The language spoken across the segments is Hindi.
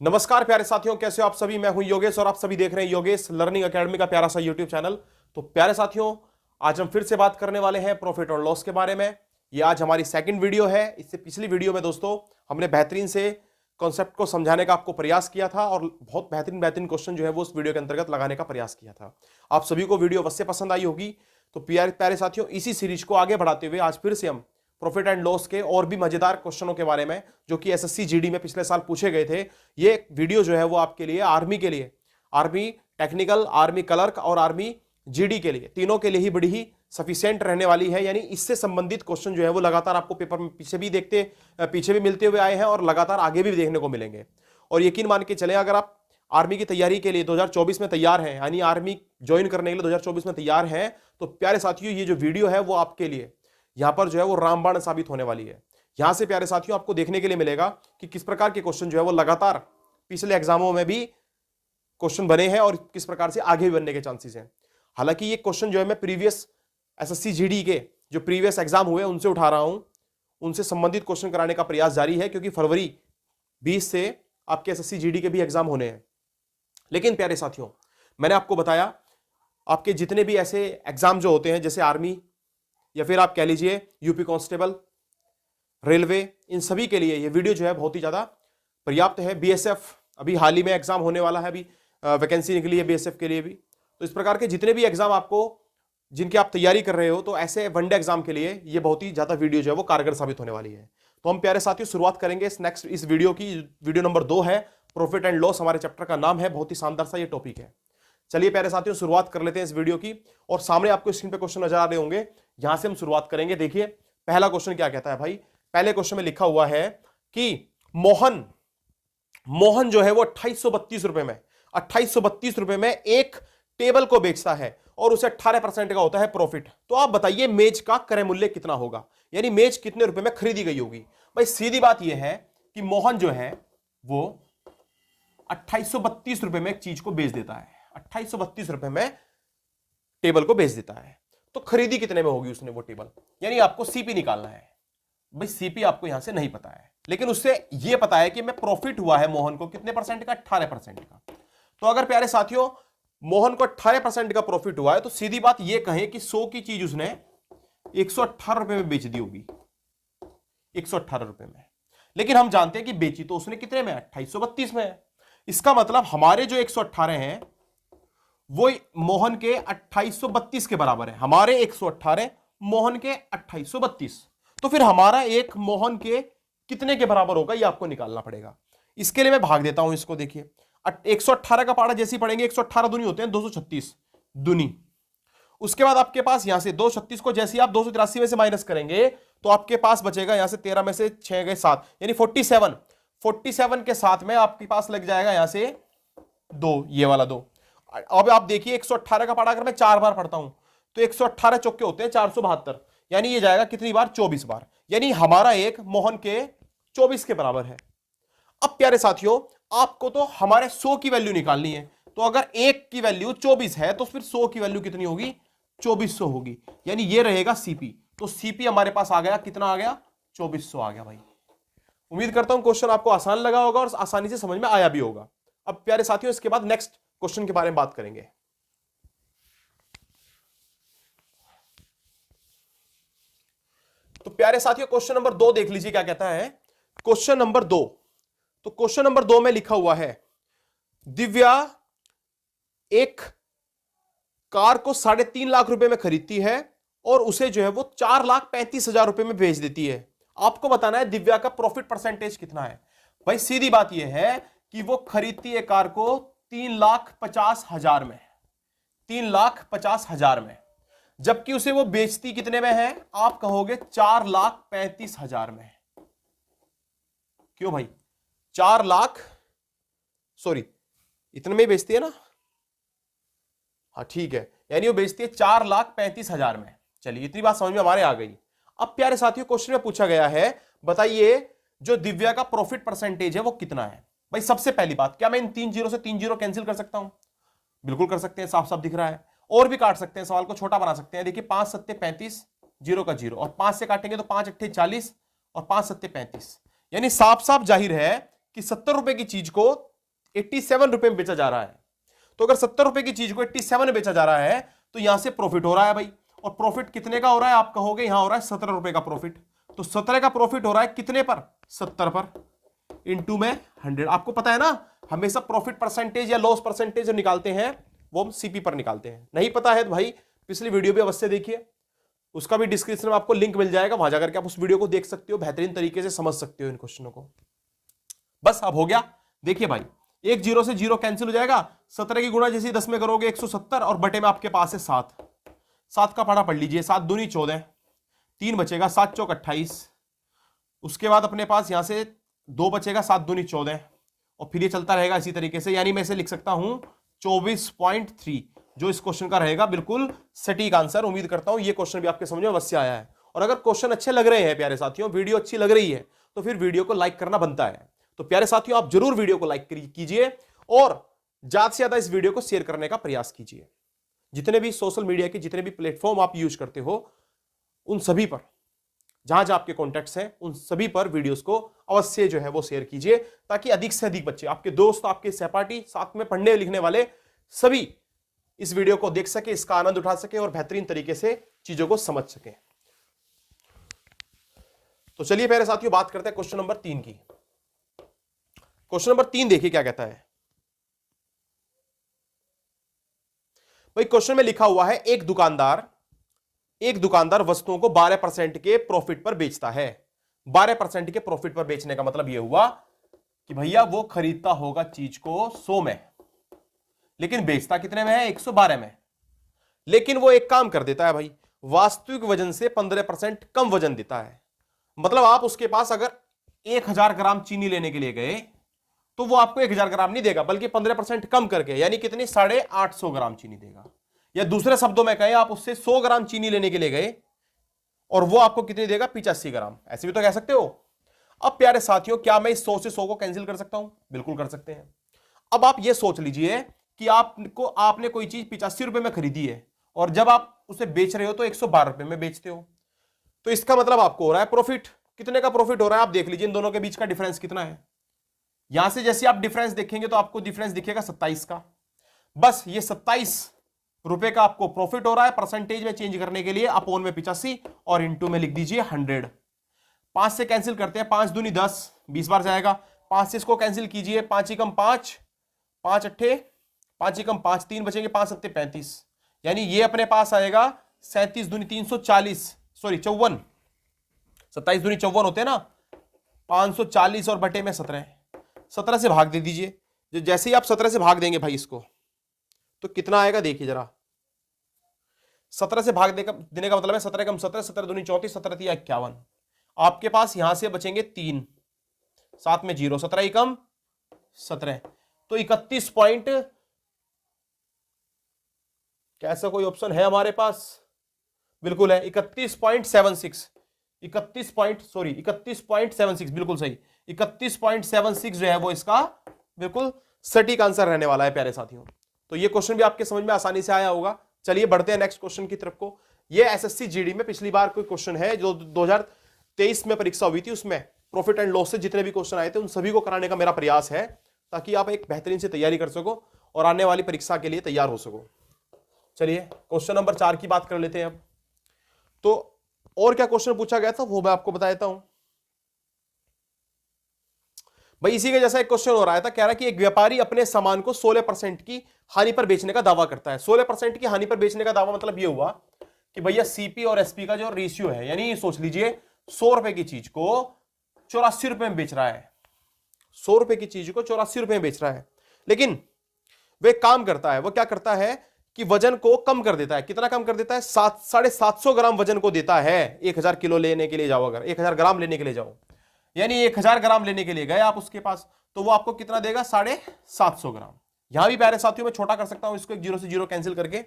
नमस्कार प्यारे साथियों, कैसे हो आप सभी। मैं हूं योगेश और आप सभी देख रहे हैं योगेश लर्निंग एकेडमी का प्यारा सा यूट्यूब चैनल। तो प्यारे साथियों, आज हम फिर से बात करने वाले हैं प्रॉफिट और लॉस के बारे में। ये आज हमारी सेकंड वीडियो है। इससे पिछली वीडियो में दोस्तों हमने बेहतरीन से कॉन्सेप्ट को समझाने का आपको प्रयास किया था और बहुत बेहतरीन बेहतरीन क्वेश्चन जो है वो उस वीडियो के अंतर्गत लगाने का प्रयास किया था। आप सभी को वीडियो अवश्य पसंद आई होगी। तो प्यारे प्यारे साथियों, इसी सीरीज को आगे बढ़ाते हुए आज फिर से हम प्रॉफिट एंड लॉस के और भी मजेदार क्वेश्चनों के बारे में जो कि एसएससी जीडी में पिछले साल पूछे गए थे, ये वीडियो जो है वो आपके लिए आर्मी के लिए, आर्मी टेक्निकल, आर्मी क्लर्क और आर्मी जीडी के लिए, तीनों के लिए ही बड़ी ही सफिशिएंट रहने वाली है। यानी इससे संबंधित क्वेश्चन जो है वो लगातार आपको पेपर में पीछे भी मिलते हुए आए हैं और लगातार आगे भी देखने को मिलेंगे। और यकीन मान के चले, अगर आप आर्मी की तैयारी के लिए 2024 में तैयार हैं, यानी आर्मी ज्वाइन करने के लिए 2024 में तैयार हैं, तो प्यारे साथियों ये जो वीडियो है वो आपके लिए यहां पर जो है वो रामबाण साबित होने वाली है। यहां से प्यारे साथियों आपको देखने के लिए मिलेगा कि किस प्रकार के क्वेश्चन जो है वो लगातार पिछले एग्जामों में भी क्वेश्चन बने हैं और किस प्रकार से आगे भी बनने के चांसेस हैं। हालांकि ये क्वेश्चन जो है मैं प्रीवियस एसएससी जीडी के जो प्रीवियस एग्जाम हुए उनसे उठा रहा हूं, उनसे संबंधित क्वेश्चन कराने का प्रयास जारी है, क्योंकि फरवरी 20 से आपके एसएससी जीडी के भी एग्जाम होने हैं। लेकिन प्यारे साथियों, मैंने आपको बताया आपके जितने भी ऐसे एग्जाम जो होते हैं, जैसे आर्मी या फिर आप कह लीजिए यूपी कांस्टेबल, रेलवे, इन सभी के लिए ये वीडियो जो है बहुत ही ज्यादा पर्याप्त है। बीएसएफ अभी हाल ही में एग्जाम होने वाला है, अभी वैकेंसी निकली है बीएसएफ के लिए भी। तो इस प्रकार के जितने भी एग्जाम आपको जिनकी आप तैयारी कर रहे हो, तो ऐसे वनडे एग्जाम के लिए ये बहुत ही ज्यादा वीडियो जो है वो कारगर साबित होने वाली है। तो हम प्यारे साथियों शुरुआत करेंगे इस वीडियो की। वीडियो नंबर 2 है, प्रॉफिट एंड लॉस हमारे चैप्टर का नाम है। बहुत ही शानदार सा ये टॉपिक है। चलिए प्यारे साथियों शुरुआत कर लेते हैं इस वीडियो की। और सामने आपको स्क्रीन पे क्वेश्चन नजर आ रहे होंगे, यहां से हम शुरुआत करेंगे। देखिए पहला क्वेश्चन क्या कहता है भाई। पहले क्वेश्चन में लिखा हुआ है कि मोहन जो है वो 2832 रुपए में 2832 रुपए में एक टेबल को बेचता है और उसे 18% का होता है प्रॉफिट। तो आप बताइए मेज का क्रय मूल्य कितना होगा, यानी मेज कितने रुपए में खरीदी गई होगी। भाई सीधी बात यह है कि मोहन जो है वो 2832 रुपए में एक चीज को बेच देता है, 2832 रुपए में टेबल को बेच देता है। तो खरीदी कितने में होगी उसने वो टेबल, यानी आपको सीपी निकालना है। भाई सीपी आपको यहां से नहीं पता है, लेकिन उससे यह पता है कि मैं प्रॉफिट हुआ है मोहन को कितने परसेंट का, 18% का। तो अगर प्यारे साथियों मोहन को 18% का प्रॉफिट हुआ है, तो सीधी बात यह कहें कि 100 की चीज उसने 118 रुपए में बेच दी होगी, 118 रुपए में। लेकिन हम जानते हैं कि बेची तो उसने कितने में, 2832 में है। इसका मतलब हमारे जो 118 हैं वो मोहन के 2832 के बराबर है। हमारे 118 मोहन के 2832। तो फिर हमारा एक मोहन के कितने के बराबर होगा, ये आपको निकालना पड़ेगा। इसके लिए मैं भाग देता हूं इसको। देखिए 118 का पाड़ा जैसे ही पढ़ेंगे, 118 दूनी होते हैं 236 दूनी। उसके बाद आपके पास यहां से 236 को जैसे ही आप 283 में से माइनस करेंगे तो आपके पास बचेगा यहां से 13 में से 6 गए 7, यानी 47 के साथ में आपके पास लग जाएगा यहां से 2, ये वाला 2। अब आप देखिए 118 का पाड़ा अगर मैं 4 बार पढ़ता हूं तो 118 चौके होते हैं 472, यानी ये जाएगा कितनी बार, 24 बार। यानी हमारा एक मोहन के 24 के बराबर है। अब प्यारे साथियों आपको तो हमारे 100 की वैल्यू निकालनी है। तो अगर एक की वैल्यू 24 है तो फिर 100 की वैल्यू कितनी होगी, 2400 होगी। यानी ये रहेगा सीपी। तो सीपी हमारे पास आ गया, कितना आ गया, 2400 आ गया भाई। उम्मीद करता हूं क्वेश्चन आपको आसान लगा होगा और आसानी से समझ में आया भी होगा। अब प्यारे साथियों इसके बाद नेक्स्ट क्वेश्चन के बारे में बात करेंगे। तो प्यारे साथियों क्वेश्चन नंबर 2 देख लीजिए क्या कहता है। क्वेश्चन नंबर 2, तो क्वेश्चन नंबर 2 में लिखा हुआ है दिव्या एक कार को 3.5 लाख रुपए में खरीदती है और उसे जो है वो 4,35,000 रुपए में बेच देती है। आपको बताना है दिव्या का प्रॉफिट परसेंटेज कितना है। भाई सीधी बात यह है कि वो खरीदती है कार को 3,50,000 में, 3,50,000 में, जबकि उसे वो बेचती कितने में है, आप कहोगे 4,35,000 में। क्यों भाई, 4 लाख, सॉरी इतने में ही बेचती है ना, हाँ ठीक है, यानी वो बेचती है 4,35,000 में। चलिए इतनी बात समझ में हमारे आ गई। अब प्यारे साथियों क्वेश्चन में पूछा गया है बताइए जो दिव्या का प्रॉफिट परसेंटेज है वो कितना है। भाई सबसे पहली बात, क्या मैं इन 3 जीरो से 3 जीरो कैंसिल कर सकता हूं, बिल्कुल कर सकते हैं, साफ साफ दिख रहा है। और भी काट सकते हैं, सवाल को छोटा बना सकते हैं। देखिए 5 सत्ते 35, जीरो का जीरो, और 5 से काटेंगे तो 5 अट्ठे 40 और 5 सत्ते 35, यानी साफ साफ जाहिर है कि 70 रुपए की चीज को 87 रुपए में बेचा जा रहा है। तो अगर 70 रुपए की चीज को 87 में बेचा जा रहा है तो यहां से प्रॉफिट हो रहा है भाई। और प्रॉफिट कितने का हो रहा है आप कहोगे, यहां हो रहा है 17 रुपए का प्रॉफिट। तो 17 का प्रॉफिट हो रहा है कितने पर, 70 पर, इंटू में 100। आपको पता है ना हमेशा प्रॉफिट परसेंटेज या लॉस परसेंटेज निकालते हैं वो हम सीपी पर निकालते हैं। नहीं पता है तो भाई पिछली वीडियो भी अवश्य देखिए, उसका भी डिस्क्रिप्शन में आपको लिंक मिल जाएगा, वहां जाकर के आप उस वीडियो को देख सकते हो, बेहतरीन तरीके से समझ सकते हो इन क्वेश्चनों को। बस अब हो गया। देखिए भाई एक जीरो से जीरो कैंसिल हो जाएगा, 17 की गुणा जैसे 10 में करोगे 170 और बटे में आपके पास है 7। 7 का पढ़ा पढ़ लीजिए, 7 दूनी 14, 3 बचेगा, 7 चौक 28। उसके बाद अपने पास यहां से 2 बचेगा, 7 दूनी 14 और फिर ये चलता रहेगा इसी तरीके से। यानी मैं इसे लिख सकता हूं 24.3, जो इस क्वेश्चन का रहेगा बिल्कुल सटीक आंसर। उम्मीद करता हूं ये क्वेश्चन भी आपके समझ में अवश्य आया है। और अगर क्वेश्चन अच्छे लग रहे हैं प्यारे साथियों, वीडियो अच्छी लग रही है तो फिर वीडियो को लाइक करना बनता है। तो प्यारे साथियों आप जरूर वीडियो को लाइक कीजिए और ज्यादा से ज्यादा इस वीडियो को शेयर करने का प्रयास कीजिए। जितने भी सोशल मीडिया के जितने भी प्लेटफॉर्म आप यूज करते हो उन सभी पर, जहां जहां आपके कॉन्टैक्ट्स हैं उन सभी पर वीडियोस को अवश्य जो है वो शेयर कीजिए, ताकि अधिक से अधिक बच्चे, आपके दोस्त, आपके सहपाठी, साथ में पढ़ने लिखने वाले सभी इस वीडियो को देख सके, इसका आनंद उठा सके और बेहतरीन तरीके से चीजों को समझ सके। तो चलिए प्यारे साथियों बात करते हैं क्वेश्चन नंबर 3 की। क्वेश्चन नंबर 3 देखिए क्या कहता है भाई। क्वेश्चन में लिखा हुआ है एक दुकानदार वस्तुओं को 12% के प्रॉफिट पर बेचता है। 12% के प्रॉफिट पर बेचने का मतलब यह हुआ कि भैया वो खरीदता होगा चीज को 100 में, लेकिन बेचता कितने में है, 112 में। लेकिन वो एक काम कर देता है भाई, वास्तविक वजन से 15% कम वजन देता है। मतलब आप उसके पास अगर 1000 ग्राम चीनी लेने के लिए गए तो वो आपको 1000 ग्राम नहीं देगा, बल्कि 15% कम करके, यानी कितनी, 850 ग्राम चीनी देगा। या दूसरे शब्दों में कहें, आप उससे 100 ग्राम चीनी लेने के लिए गए और वो आपको कितनी देगा, 85 ग्राम। ऐसे भी तो कह सकते हो। अब प्यारे साथियों क्या मैं इस 100 से 100 को कैंसिल कर सकता हूं? बिल्कुल कर सकते हैं। अब आप ये सोच लीजिए कि आपने कोई चीज 85 रुपए में खरीदी है और जब आप उसे बेच रहे हो तो 112 रुपए में बेचते हो, तो इसका मतलब आपको हो रहा है प्रॉफिट। कितने का प्रॉफिट हो रहा है आप देख लीजिए, इन दोनों के बीच का डिफरेंस कितना है। यहां से जैसे आप डिफरेंस देखेंगे तो आपको डिफरेंस दिखेगा 27 का। बस ये 27 रुपए का आपको प्रॉफिट हो रहा है। परसेंटेज में चेंज करने के लिए अपॉन में 85 और इंटू में लिख दीजिए 100। 5 से कैंसिल करते हैं, 5 दूनी 10, 20 बार जाएगा। 5 से इसको कैंसिल कीजिए, 5 एकम 5, 5 अट्ठे 5 एकम 5, 3 बचेंगे, 5 सत्ते 35। यानी ये अपने पास आएगा 37 दूनी 340, सॉरी 54, 27 दूनी 54 होते हैं ना, 540 और बटे में 17। 17 से भाग दे दीजिए। जैसे ही आप 17 से भाग देंगे भाई इसको, तो कितना आएगा देखिए जरा। 17 से भाग देने का मतलब है 17 कम 17, 17 दूनी 34, 17 तिया 51। आपके पास यहां से बचेंगे 3, साथ में 0, 17 ही कम 17, तो 31 पॉइंट, कैसा कोई ऑप्शन है हमारे पास? बिल्कुल है, 31.76, 31.76, बिल्कुल सही। 31.76 जो है वो इसका बिल्कुल सटीक आंसर रहने वाला है प्यारे साथियों। तो ये क्वेश्चन भी आपके समझ में आसानी से आया होगा। चलिए बढ़ते हैं नेक्स्ट क्वेश्चन की तरफ को। ये एसएससी जीडी में पिछली बार कोई क्वेश्चन है जो 2023 में परीक्षा हुई थी, उसमें प्रॉफिट एंड लॉस से जितने भी क्वेश्चन आए थे उन सभी को कराने का मेरा प्रयास है, ताकि आप एक बेहतरीन से तैयारी कर सको और आने वाली परीक्षा के लिए तैयार हो सको। चलिए क्वेश्चन नंबर 4 की बात कर लेते हैं अब। तो और क्या क्वेश्चन पूछा गया था वो मैं आपको बता देता हूं भाई। इसी के जैसा एक क्वेश्चन हो रहा था, कह रहा कि एक व्यापारी अपने सामान को 16% की हानि पर बेचने का दावा करता है। 16% की हानि पर बेचने का दावा मतलब ये हुआ कि भैया सीपी और एसपी का जो रेशियो है, यानी सोच लीजिए 100 रुपए की चीज को 84 रुपए में बेच रहा है। 100 रुपए की चीज को 84 रुपए में बेच रहा है, लेकिन वे काम करता है, वो क्या करता है कि वजन को कम कर देता है। कितना कम कर देता है? 750 ग्राम वजन को देता है। 1000 किलो लेने के लिए जाओ, अगर 1000 ग्राम लेने के लिए जाओ, यानी 1000 ग्राम लेने के लिए गए आप उसके पास, तो वो आपको कितना देगा? 750 ग्राम। यहां भी प्यारे साथियों में छोटा कर सकता हूं इसको, एक 0 से 0 कैंसिल करके।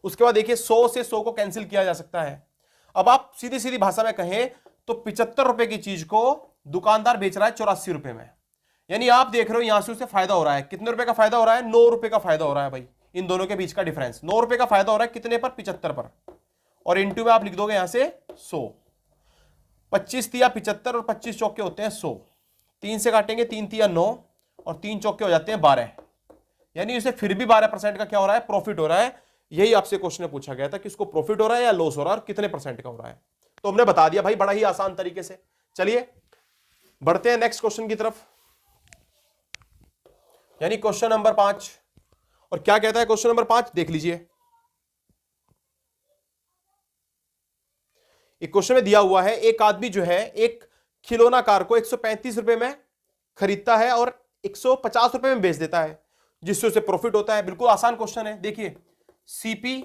उसके बाद देखिए 100 से 100 को कैंसिल किया जा सकता है। अब आप सीधी सीधी भाषा में कहें तो 75 रुपए की चीज को दुकानदार बेच रहा है 84 रुपए में। यानी आप देख रहे हो यहां से उसे फायदा हो रहा है। कितने रुपए का फायदा हो रहा है? 9 रुपए का फायदा हो रहा है भाई। इन दोनों के बीच का डिफरेंस 9 रुपए का फायदा हो रहा है। कितने पर? 75 पर। और इंटू में आप लिख दोगे यहां से 100। 25 तिया 75 और 25 चौके होते हैं 100। 3 से काटेंगे, 3 तिया 9 और 3 चौके हो जाते हैं 12, यानी इसे फिर भी 12% का क्या हो रहा है, प्रॉफिट हो रहा है। यही आपसे क्वेश्चन में पूछा गया था कि इसको प्रॉफिट हो रहा है या लॉस हो रहा है और कितने % का हो रहा है, तो हमने बता दिया भाई बड़ा ही आसान तरीके से। चलिए बढ़ते हैं नेक्स्ट क्वेश्चन की तरफ, यानी क्वेश्चन नंबर 5। और क्या कहता है क्वेश्चन नंबर 5, देख लीजिए। एक क्वेश्चन में दिया हुआ है, एक आदमी जो है एक खिलौना कार को 135 रुपए में खरीदता है और 150 रुपए में बेच देता है, जिससे उसे प्रॉफिट होता है। बिल्कुल आसान क्वेश्चन है। देखिए सीपी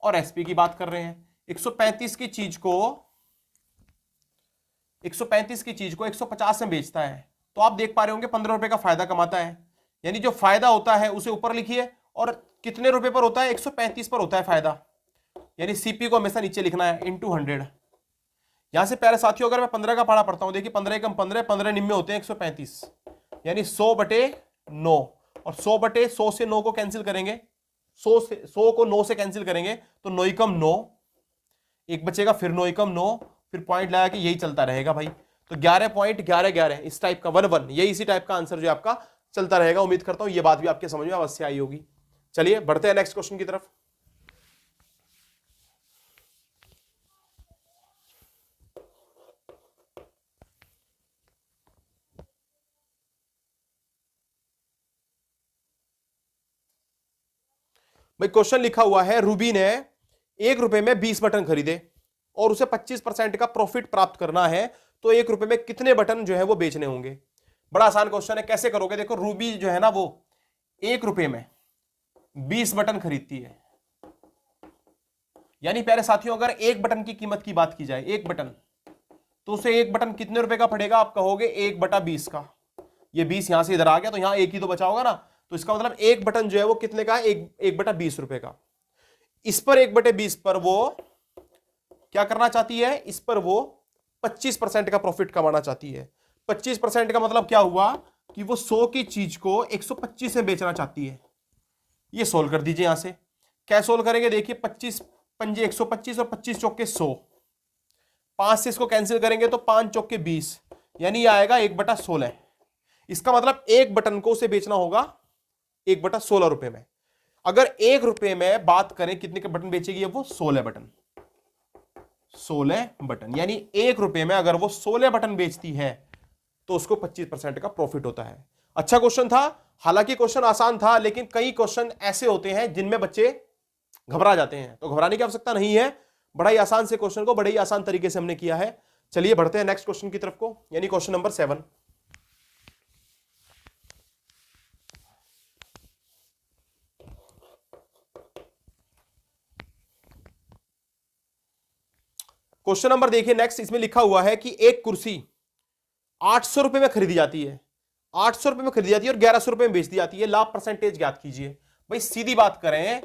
और एसपी की बात कर रहे हैं। 135 की चीज को 150 में बेचता है, तो आप देख पा रहे होंगे 15 रुपए का फायदा कमाता है। यानी जो फायदा होता है उसे ऊपर लिखिए और कितने रुपए पर होता है, 135 पर होता है फायदा, यानी सीपी को हमेशा नीचे लिखना है इंटू 100। यहां से प्यारे साथियों अगर मैं 15 का पढ़ा पढ़ता हूं, देखिए 15 कम 15, 15 निम्न होते हैं 135, यानी 100/9, और 100/100 से 9 को कैंसिल करेंगे, 100 को 9 से कैंसिल करेंगे तो 9 कम 9, एक बचेगा, फिर 9 कम 9, फिर पॉइंट लगा के यही चलता रहेगा भाई। तो 11.1111 इस टाइप का 11, यही इसी टाइप का आंसर जो आपका चलता रहेगा। उम्मीद करता हूं ये बात भी आपके समझ में अवश्य आई होगी। चलिए बढ़ते हैं नेक्स्ट क्वेश्चन की तरफ। भाई क्वेश्चन लिखा हुआ है, रूबी ने 1 रुपए में 20 बटन खरीदे और उसे 25% का प्रॉफिट प्राप्त करना है, तो 1 रुपए में कितने बटन जो है वो बेचने होंगे। बड़ा आसान क्वेश्चन है, कैसे करोगे। देखो रूबी जो है ना वो 1 रुपए में 20 बटन खरीदती है, यानी प्यारे साथियों अगर एक बटन की कीमत की बात की जाए, एक बटन, तो उसे एक बटन कितने रुपए का पड़ेगा, आप कहोगे 1/20 का। ये 20 यहां से इधर आ गया तो यहां एक ही तो बचा होगा ना, तो इसका मतलब एक बटन जो है वो कितने का है, 1/20 रुपए का। इस पर 1/20 पर वो क्या करना चाहती है, इस पर वो 25% का प्रॉफिट कमाना चाहती है। 25% का मतलब क्या हुआ कि वो 100 की चीज को 125 में बेचना चाहती है। ये सोल्व कर दीजिए यहां से। क्या सोल्व करेंगे, देखिए 25 पंजे 125 और 25 चौके 100, 5 से इसको कैंसिल करेंगे तो 5 चौके 20, यानी ये आएगा 1/16। इसका मतलब एक बटन को उसे बेचना होगा 1/16 रुपए में। अगर 1 रुपए में बात करें कितने के बटन बेचेगी वो, 16 बटन, 16 बटन, यानी 1 रुपए में अगर वो 16 बटन बेचती है तो उसको 25% का प्रॉफिट होता है। अच्छा क्वेश्चन था, हालांकि क्वेश्चन आसान था, लेकिन कई क्वेश्चन ऐसे होते हैं जिनमें बच्चे घबरा जाते हैं, तो घबराने की आवश्यकता नहीं है। बड़ा ही आसान से क्वेश्चन को बड़े ही आसान तरीके से हमने किया है। चलिए बढ़ते हैं नेक्स्ट क्वेश्चन की तरफ को, यानी क्वेश्चन नंबर 7। क्वेश्चन नंबर देखिए नेक्स्ट, इसमें लिखा हुआ है कि एक कुर्सी 800 रुपए में खरीदी जाती है, 800 रुपए में खरीदी जाती है और 1100 रुपए में बेच दी जाती है। लाभ परसेंटेज ज्ञात कीजिए। भाई सीधी बात करें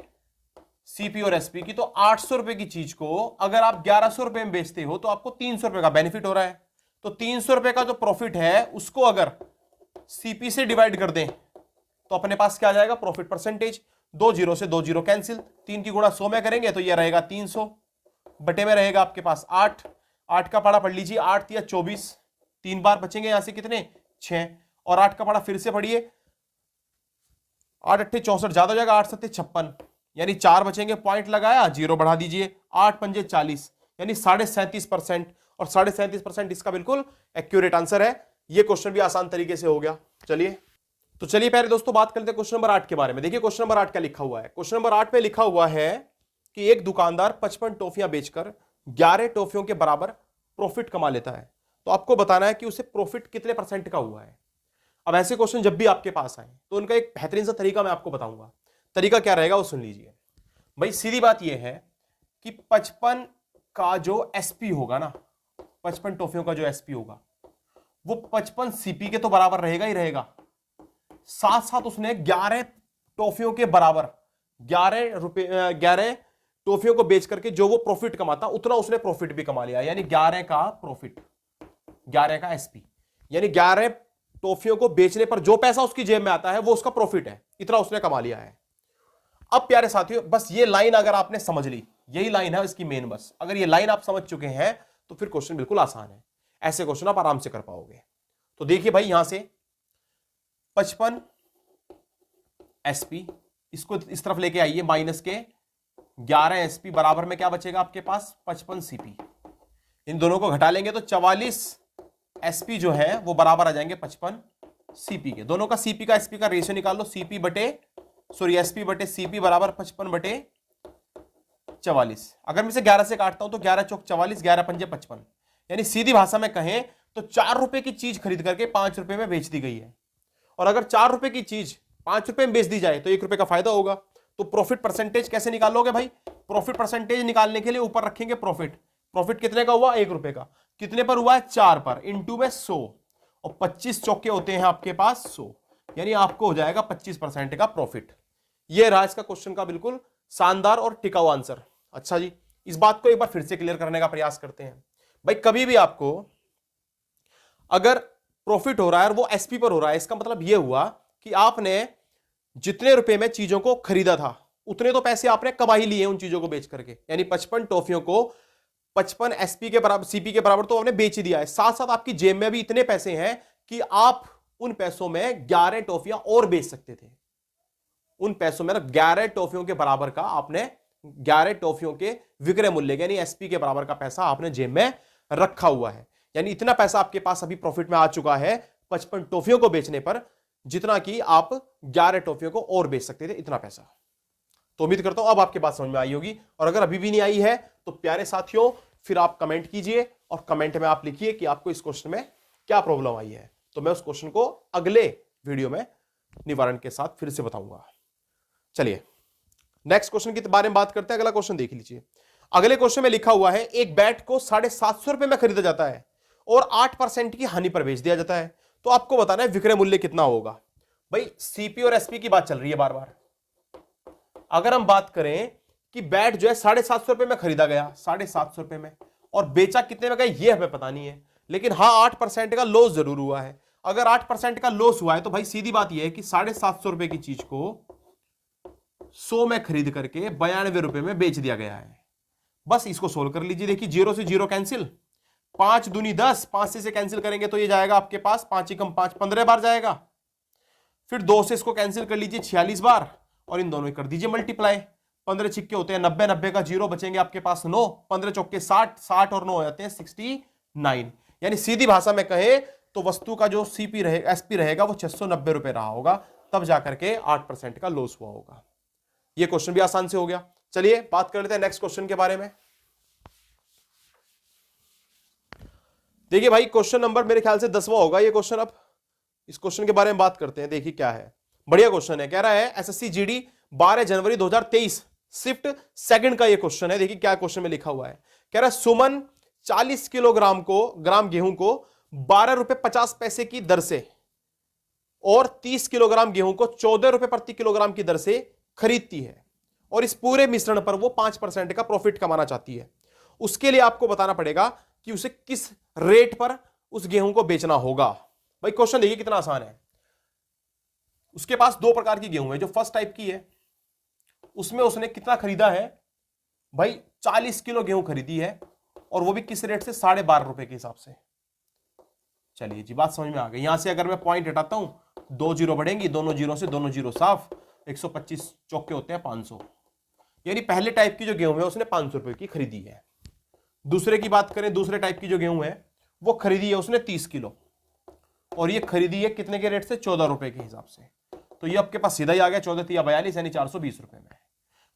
सीपी और एसपी की, तो 800 रुपए की चीज को अगर आप 1100 रुपए में बेचते हो तो आपको 300 रुपए का बेनिफिट हो रहा है। तो 300 रुपए का जो प्रॉफिट है उसको अगर सीपी से डिवाइड कर दें तो अपने पास क्या आ जाएगा, प्रॉफिट परसेंटेज। 2 जीरो से 2 जीरो कैंसिल, 3 की गुणा 100 में करेंगे तो यह रहेगा 300, बटे में रहेगा आपके पास 8, 8 का पढ़ा पढ़ लीजिए, 8 या 24, 3 बार बचेंगे यहां से कितने, 6, और 8 का पढ़ा फिर से पढ़िए, 8 8 64 ज्यादा हो जाएगा, 8 7 56, यानी 4 बचेंगे, पॉइंट लगाया, 0 बढ़ा दीजिए, 8 पंजे 40, यानी 37.5%, और 37.5% इसका बिल्कुल एक्यूरेट आंसर है। ये क्वेश्चन भी आसान तरीके से हो गया। चलिए तो चलिए पहले दोस्तों बात करते हैं क्वेश्चन नंबर 8 के बारे में। देखिए क्वेश्चन नंबर 8 क्या लिखा हुआ है। क्वेश्चन नंबर 8 में लिखा हुआ है कि एक दुकानदार 55 टॉफियां बेचकर 11 टॉफियों के बराबर प्रॉफिट कमा लेता है, तो आपको बताना है कि उसे प्रॉफिट कितने % का हुआ है। अब ऐसे क्वेश्चन जब भी आपके पास आए तो उनका एक बेहतरीन सा तरीका मैं आपको बताऊंगा। तरीका क्या रहेगा वो सुन लीजिए। भाई सीधी बात यह है कि 55 का जो एसपी होगा ना, 55 टॉफियों का जो एसपी होगा वो 55 सीपी के तो बराबर रहेगा ही रहेगा, साथ साथ उसने 11 टॉफियों के बराबर 11 टॉफियों को बेच करके जो वो प्रॉफिट कमाता उतना उसने प्रॉफिट भी कमा लिया, यानी 11 का प्रॉफिट, 11 का एसपी, यानी 11 टॉफियों को बेचने पर जो पैसा उसकी जेब में आता है वो उसका प्रॉफिट है, इतना उसने कमा लिया है। अब प्यारे साथियों बस ये लाइन अगर आपने समझ ली, यही लाइन है इसकी मेन, बस अगर ये लाइन आप समझ चुके हैं तो फिर क्वेश्चन बिल्कुल आसान है, ऐसे क्वेश्चन आप आराम से कर पाओगे। तो देखिए भाई यहां से 55 एसपी, इसको इस तरफ लेके आइए, माइनस के 11 एसपी बराबर में क्या बचेगा आपके पास 55 सीपी। इन दोनों को घटा लेंगे तो 44 एसपी जो है वो बराबर आ जाएंगे 55 सीपी के। दोनों का सीपी का एसपी का रेशियो निकाल लो, एसपी बटे सीपी बराबर 55 बटे 44। अगर मैं इसे 11 से काटता हूं तो 11 चौक 44, 11 पंजे 55, यानी सीधी भाषा में कहें तो 4 रुपए की चीज खरीद करके 5 रुपए में बेच दी गई है। और अगर 4 रुपए की चीज 5 रुपए में बेच दी जाए तो 1 रुपए का फायदा होगा। तो प्रॉफिट परसेंटेज कैसे निकालोगे भाई? प्रॉफिट परसेंटेज निकालने के लिए ऊपर रखेंगे प्रॉफिट कितने का हुआ? 1 रुपए का। कितने पर हुआ है? 4 पर, इंटू में 100, और 25 चौके होते हैं आपके पास 100, यानी आपको हो जाएगा 25% का प्रॉफिट। यह रहा इसका क्वेश्चन का बिल्कुल शानदार और टिकाऊ आंसर। अच्छा जी, इस बात को एक बार फिर से क्लियर करने का प्रयास करते हैं। भाई कभी भी आपको अगर प्रॉफिट हो रहा है और वो एसपी पर हो रहा है, इसका मतलब यह हुआ कि आपने जितने रुपए में चीजों को खरीदा था उतने तो पैसे आपने कमा ही लिए उन चीजों को बेच करके, यानी 55 टॉफियों को 55 एसपी के बराबर, सीपी के बराबर तो आपने बेच ही दिया है। साथ साथ आपकी जेब में भी इतने पैसे हैं कि आप उन पैसों में 11 टॉफियां और बेच सकते थे। उन पैसों में 11 टॉफियों के बराबर का आपने 11 टॉफियों के विक्रय मूल्य यानी एसपी के बराबर का पैसा आपने जेब में रखा हुआ है। यानी इतना पैसा आपके पास अभी प्रॉफिट में आ चुका है 55 टॉफियों को बेचने पर, जितना कि आप 11 टॉफियों को और बेच सकते थे, इतना पैसा। तो उम्मीद करता हूं अब आपके बात समझ में आई होगी, और अगर अभी भी नहीं आई है तो प्यारे साथियों फिर आप कमेंट कीजिए और कमेंट में आप लिखिए कि आपको इस क्वेश्चन में क्या प्रॉब्लम आई है, तो मैं उस क्वेश्चन को अगले वीडियो में निवारण के साथ फिर से बताऊंगा। चलिए नेक्स्ट क्वेश्चन के बारे में बात करते हैं। अगला क्वेश्चन देख लीजिए। अगले क्वेश्चन में लिखा हुआ है एक बैट को 750 रुपए में खरीदा जाता है और 8% की हानि पर बेच दिया जाता है, तो आपको बताना है विक्रय मूल्य कितना होगा। भाई सीपी और एसपी की बात चल रही है बार बार। अगर हम बात करें कि बैट जो है 750 रुपए में खरीदा गया, 750 रुपए में, और बेचा कितने में गया ये हमें पता नहीं है, लेकिन हाँ 8% का लॉस जरूर हुआ है। अगर 8% का लॉस हुआ है तो भाई सीधी बात यह है कि 750 रुपए की चीज को 100 में खरीद करके 92 रुपए में बेच दिया गया है। बस इसको सोल्व कर लीजिए। देखिए 0 से 0 कैंसिल, 5 दूनी 10, 5 से कैंसिल करेंगे तो ये जाएगा आपके पास 5 एकम 5, 15 बार जाएगा। फिर 2 से इसको कैंसिल कर लीजिए 46 बार, और इन दोनों कर दीजिए मल्टीप्लाई। 15 छिक्के होते हैं 90, 90 का 0 बचेंगे आपके पास 9, 15 चौके 60, 60 और 9 हो जाते हैं 69। यानी सीधी भाषा में कहे तो वस्तु का जो सीपी रहेगा, एसपी रहेगा वो 690 रुपए रहा होगा, तब जाकर के 8% का लॉस हुआ होगा। ये क्वेश्चन भी आसान से हो गया। चलिए बात कर लेते हैं नेक्स्ट क्वेश्चन के बारे में। देखिए भाई क्वेश्चन नंबर मेरे ख्याल से 10वां होगा ये क्वेश्चन। अब इस क्वेश्चन के बारे में बात करते हैं। देखिए क्या है, बढ़िया क्वेश्चन है। कह रहा है एसएससी जीडी 12 जनवरी 2023 शिफ्ट सेकंड का ये क्वेश्चन है। देखिए क्या क्वेश्चन में लिखा हुआ है। कह रहा है सुमन 40 किलोग्राम ग्राम गेहूं को 12 रुपए 50 पैसे की दर से और 30 किलोग्राम गेहूं को 14 रुपए प्रति किलोग्राम की दर से खरीदती है, और इस पूरे मिश्रण पर वो 5% का प्रॉफिट कमाना चाहती है। उसके लिए आपको बताना पड़ेगा कि उसे किस रेट पर उस गेहूं को बेचना होगा। भाई क्वेश्चन देखिए कितना आसान है। उसके पास 2 प्रकार की गेहूं है। जो फर्स्ट टाइप की है उसमें उसने कितना खरीदा है भाई, 40 किलो गेहूं खरीदी है, और वो भी किस रेट से, 12.5 रुपए के हिसाब से। चलिए जी बात समझ में आ गई। यहां से अगर मैं पॉइंट हटाता हूं 2 जीरो बढ़ेंगी, दोनों जीरो से दोनों जीरो साफ, 125 चौके होते हैं 500, यानी पहले टाइप की जो गेहूं है उसने 500 रुपए की खरीदी है। दूसरे की बात करें, दूसरे टाइप की जो गेहूं है वो खरीदी है उसने 30 किलो, और ये खरीदी है कितने के रेट से, 14 रुपए के हिसाब से। तो ये आपके पास सीधा ही आ गया 14 तिया 42 यानी 420 रुपए में।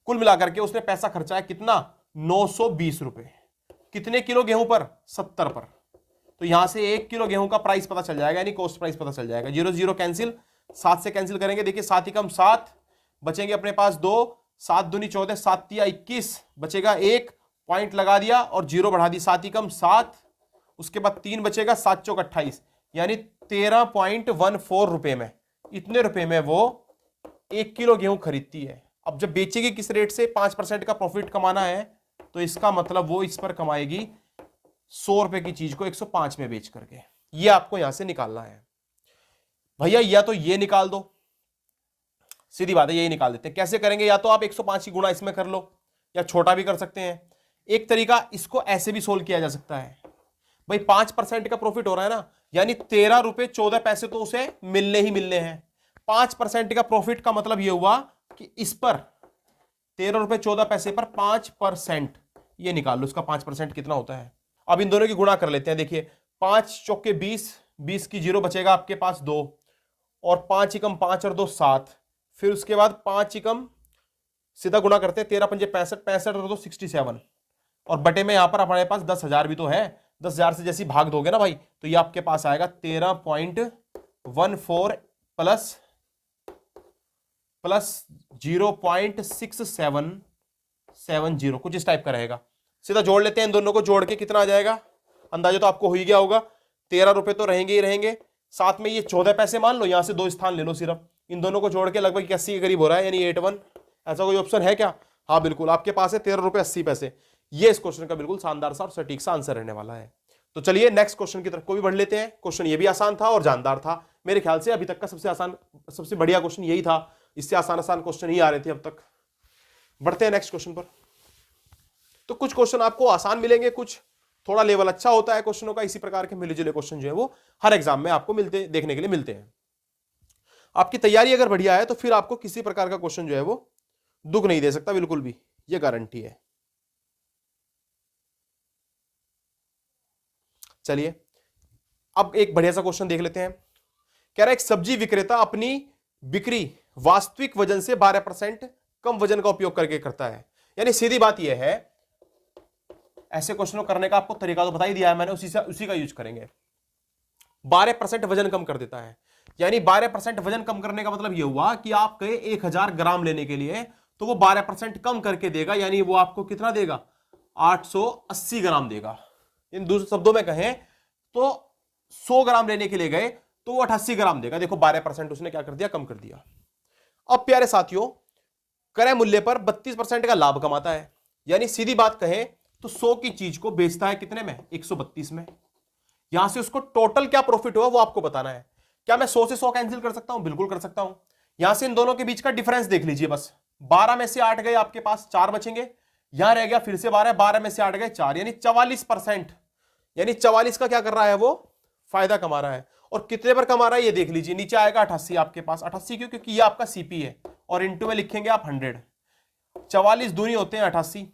कुल मिलाकर के उसने पैसा खर्चा है कितना, 920 रुपए। कितने किलो गेहूं पर, 70 पर। तो यहां से 1 किलो गेहूं का प्राइस पता चल जाएगा, यानी कॉस्ट प्राइस पता चल जाएगा। 0 0 कैंसिल, 7 से कैंसिल करेंगे। देखिए 7 एकम 7 बचेंगे अपने पास 2, 7 दूनी 14, 7 तिया 21 बचेगा 1, पॉइंट लगा दिया और 0 बढ़ा दी, 7 एकम 7, उसके बाद 3 बचेगा, 7 चौक 28, यानी 13.14 रुपए में, इतने रुपए में वो 1 किलो गेहूं खरीदती है। अब जब बेचेगी किस रेट से, 5% का प्रॉफिट कमाना है, तो इसका मतलब वो इस पर कमाएगी 100 रुपए की चीज को 105 में बेच करके। ये आपको यहां से निकालना है भैया। या तो ये निकाल दो, सीधी बात है यही निकाल देते हैं। कैसे करेंगे, या तो आप 105 की गुणा इसमें कर लो, या छोटा भी कर सकते हैं। एक तरीका इसको ऐसे भी सोल्व किया जा सकता है। भाई 5% का प्रॉफिट हो रहा है ना, यानी 13 रुपए 14 पैसे तो उसे मिलने ही मिलने हैं। 5% का प्रॉफिट का मतलब यह हुआ कि इस पर 13 रुपए 14 पैसे पर 5%, ये निकाल लो इसका 5% कितना होता है। अब इन दोनों की गुणा कर लेते हैं। देखिए 5 चौके 20, 20 की जीरो बचेगा आपके पास 2, और 5 एकम 5 और 2 7, फिर उसके बाद 5 एकम सीधा गुणा करते हैं, 13 पंजे 65, 65 और 2 67, और बटे में यहां पर हमारे पास 10,000 भी तो है। 10,000 से जैसी भाग दोगे ना भाई, तो ये आपके पास आएगा 13.14 प्लस 0.6770, कुछ इस टाइप का रहेगा। सीधा जोड़ लेते हैं, इन दोनों को जोड़ के कितना आ जाएगा, अंदाजा तो आपको हो ही गया होगा। 13 रुपए तो रहेंगे ही रहेंगे, साथ में ये 14 पैसे मान लो, यहां से 2 स्थान ले लो सिर्फ, इन दोनों को जोड़ के लगभग 81 के करीब हो रहा है, यानी 81। ऐसा कोई ऑप्शन है क्या? हाँ बिल्कुल, आपके पास है 13 रुपए 80 पैसे। ये इस क्वेश्चन का बिल्कुल शानदार सा और सटीक सा आंसर रहने वाला है। तो चलिए नेक्स्ट क्वेश्चन की तरफ को भी बढ़ लेते हैं। क्वेश्चन ये भी आसान था और जानदार था, मेरे ख्याल से अभी तक का सबसे आसान, सबसे बढ़िया क्वेश्चन यही था। इससे आसान आसान क्वेश्चन ही आ रहे थे अब तक। बढ़ते हैं नेक्स्ट क्वेश्चन पर। तो कुछ क्वेश्चन आपको आसान मिलेंगे, कुछ थोड़ा लेवल अच्छा होता है क्वेश्चनों का। इसी प्रकार के मिले जुले क्वेश्चन जो है वो हर एग्जाम में आपको देखने के लिए मिलते हैं। आपकी तैयारी अगर बढ़िया है तो फिर आपको किसी प्रकार का क्वेश्चन जो है वो दुख नहीं दे सकता, बिल्कुल भी, ये गारंटी है। चलिए अब एक बढ़िया सा क्वेश्चन देख लेते हैं। कह रहा है एक सब्जी विक्रेता अपनी बिक्री वास्तविक वजन से 12% कम वजन का उपयोग करके करता है। यानी सीधी बात यह है, ऐसे क्वेश्चन करने का आपको तरीका तो बता ही दिया है मैंने, उसी का यूज करेंगे। 12% वजन कम कर देता है, यानी 12% वजन कम करने का मतलब यह हुआ कि आप कहे 1000 ग्राम लेने के लिए, तो वो 12% कम करके देगा, यानी वो आपको कितना देगा, 880 ग्राम देगा। इन दूसरे शब्दों में कहें तो 100 ग्राम लेने के लिए गए तो वो 88 ग्राम देगा। देखो 12% उसने क्या कर दिया, कम कर दिया। अब प्यारे साथियों, क्रय मूल्य पर 32% का लाभ कमाता है, यानी सीधी बात कहें तो 100 की चीज को बेचता है कितने में, 132 में। यहां से उसको टोटल क्या प्रॉफिट हुआ वो आपको बताना है। क्या मैं 100 से 100 कैंसिल कर सकता हूं? बिल्कुल कर सकता हूं। यहां से इन दोनों के बीच का डिफरेंस देख लीजिए बस। 12 में से 8 गए आपके पास, 4 बचेंगे, यहां रह गया फिर से 12, 12 में से 8 गए 4, यानी 44%, यानी 44 का क्या कर रहा है वो, फायदा कमा रहा है। और कितने पर कमा रहा है ये देख लीजिए, नीचे आएगा 88 आपके पास। 88 क्यों? क्योंकि ये आपका सीपी है, और इंटू में लिखेंगे आप 100। 44 दूनी होते हैं 88,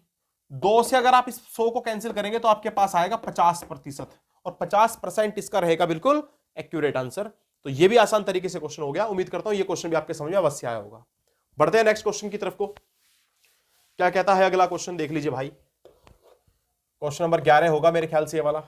2 से अगर आप इस 100 को कैंसिल करेंगे तो आपके पास आएगा 50%, और 50% इसका रहेगा बिल्कुल एक्यूरेट आंसर। तो ये भी आसान तरीके से क्वेश्चन हो गया। उम्मीद करता हूं ये क्वेश्चन भी आपके समझ में अवश्य आया होगा। बढ़ते हैं नेक्स्ट क्वेश्चन की तरफ को। क्या कहता है अगला क्वेश्चन, देख लीजिए भाई। क्वेश्चन नंबर 11 होगा मेरे ख्याल से ये वाला।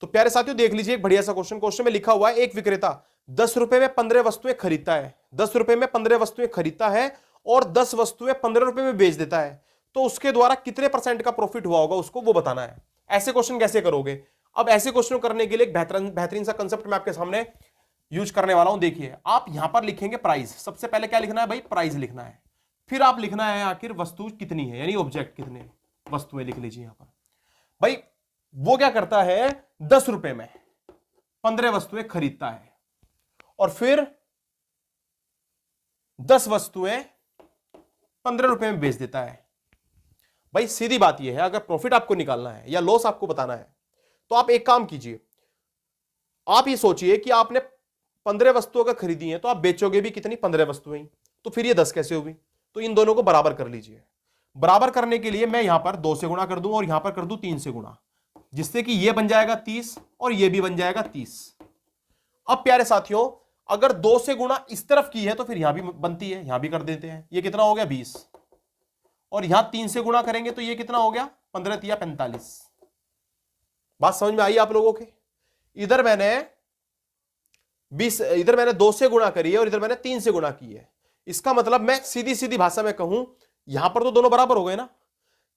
तो प्यारे साथियों देख लीजिए एक बढ़िया सा क्वेश्चन। क्वेश्चन में लिखा हुआ है एक विक्रेता 10 रुपए में 15 वस्तुएं खरीदता है, 10 रुपए में 15 वस्तुएं खरीदता है और 10 वस्तुएं 15 रुपए में बेच देता है, तो उसके द्वारा कितने % का प्रॉफिट हुआ होगा उसको वो बताना है। ऐसे क्वेश्चन कैसे करोगे? अब ऐसे क्वेश्चन करने के लिए एक बेहतरीन सा कंसेप्ट मैं आपके सामने यूज करने वाला हूं। देखिए आप यहां पर लिखेंगे प्राइस। सबसे पहले क्या लिखना है भाई, प्राइस लिखना है। फिर आप लिखना है आखिर वस्तु कितनी है, यानी ऑब्जेक्ट कितने वस्तुएं लिख लीजिए यहां पर। भाई वो क्या करता है, 10 रुपए में 15 वस्तुएं खरीदता है और फिर 10 वस्तुएं 15 रुपए में बेच देता है। भाई सीधी बात यह है, अगर प्रॉफिट आपको निकालना है या लॉस आपको बताना है तो आप एक काम कीजिए। आप ये सोचिए कि आपने 15 वस्तुओं का खरीदी है तो आप बेचोगे भी कितनी, 15 वस्तुएं। तो फिर ये 10 कैसे होगी? तो इन दोनों को बराबर कर लीजिए। बराबर करने के लिए मैं यहां पर 2 से गुणा कर दूं और यहां पर कर दूं 3 से गुणा, जिससे कि ये बन जाएगा 30 और ये भी बन जाएगा 30। अब प्यारे साथियों अगर 2 से गुणा इस तरफ की है तो फिर यहां भी बनती है, यहां भी कर देते हैं। ये कितना हो गया 20, और यहां 3 से गुणा करेंगे तो ये कितना हो गया 15 3 45। बात समझ में आई आप लोगों के? इधर मैंने 2 से गुणा करी है और इधर मैंने 3 से गुणा की है। इसका मतलब मैं सीधी सीधी भाषा में कहूं, यहां पर तो दोनों बराबर हो गए ना।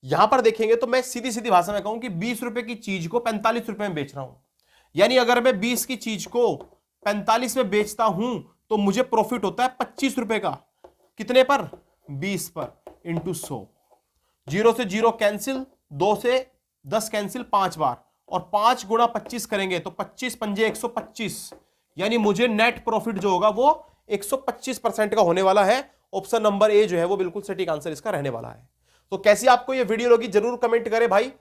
यहां पर देखेंगे तो मैं सीधी सीधी भाषा में कहूं कि 20 रुपए की चीज को 45 रुपए में बेच रहा हूं। यानी अगर मैं 20 की चीज को 45 में बेचता हूं तो मुझे प्रॉफिट होता है 25 रुपए का। कितने पर? 20 पर, इंटू 100। 0 से 0 कैंसिल, 2 से 10 कैंसिल 5 बार, और 5 गुणा 25 करेंगे तो 25 पंजे 125, यानी मुझे नेट प्रॉफिट जो होगा वो 125% का होने वाला है। ऑप्शन नंबर ए जो है वो बिल्कुल सटीक आंसर इसका रहने वाला है। तो कैसी आपको ये वीडियो लगी जरूर कमेंट करें भाई।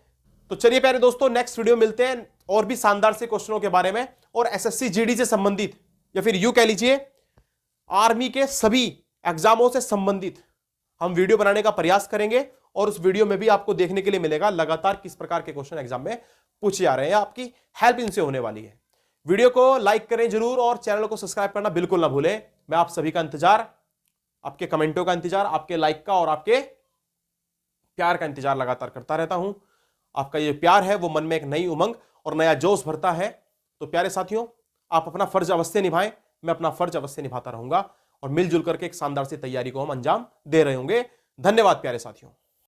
तो चलिए प्यारे दोस्तों, नेक्स्ट वीडियो मिलते हैं और भी शानदार से क्वेश्चनों के बारे में, और एसएससी जीडी से संबंधित या फिर यूं कह लीजिए आर्मी के सभी एग्जामों से संबंधित हम वीडियो बनाने का प्रयास करेंगे। और उस वीडियो में भी आपको देखने के लिए मिलेगा लगातार किस प्रकार के क्वेश्चन एग्जाम में पूछे जा रहे हैं, आपकी हेल्प इनसे होने वाली है। वीडियो को लाइक करें जरूर और चैनल को सब्सक्राइब करना बिल्कुल ना भूलें। मैं आप सभी का इंतजार, आपके कमेंटों का इंतजार, आपके लाइक का और आपके प्यार का इंतजार लगातार करता रहता हूं। आपका ये प्यार है वो मन में एक नई उमंग और नया जोश भरता है। तो प्यारे साथियों, आप अपना फर्ज अवश्य निभाएं, मैं अपना फर्ज अवश्य निभाता रहूंगा और मिलजुल करके एक शानदार सी तैयारी को हम अंजाम दे रहे होंगे। धन्यवाद प्यारे साथियों।